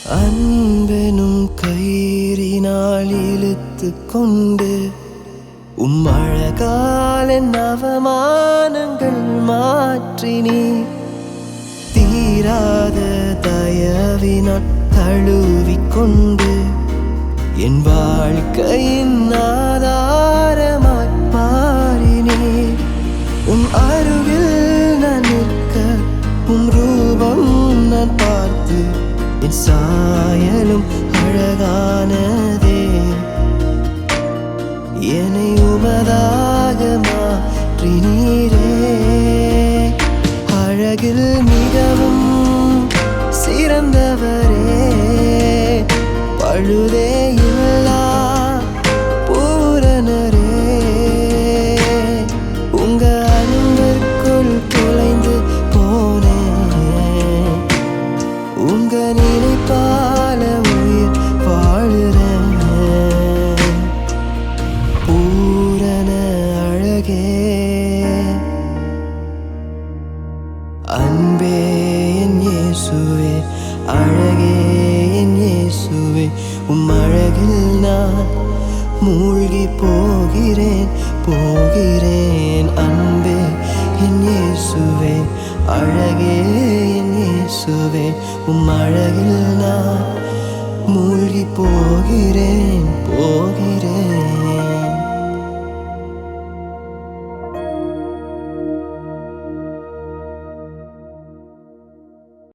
அன்பெனும் கயிறினால் இழுத்து கொண்டு அழகால் என் அவமானங்கள் மாற்றினீ. தீராத தயவினால் தழுவிக்கொண்டு என் வாழ்க்கையின் ஆதாரமாய் மாறினீர். அருகில் நான் நிற்க ரூபம் நான் பார்த்து என் சாயலும் அழகானதே. என்னை உமதாக மாற்றினீரே. அழகில் மிகவும் சிறந்தவரே, பழுதே இல்லா பூரணரே. உங்க அன்பிற்குள் தொலைந்து போனேன். உங்க நினைப்பால உயிர் வாழுறேன். பூரண அழகே, அன்பே என் இயேசுவே, அழகே என் இயேசுவே. அழகில் நான் மூழ்கி போகிறேன் போகிறேன். அன்பே என் இயேசுவே, அழகே என் இயேசுவே. அழகில் நான் மூழ்கி போகிறேன் போகிறேன்.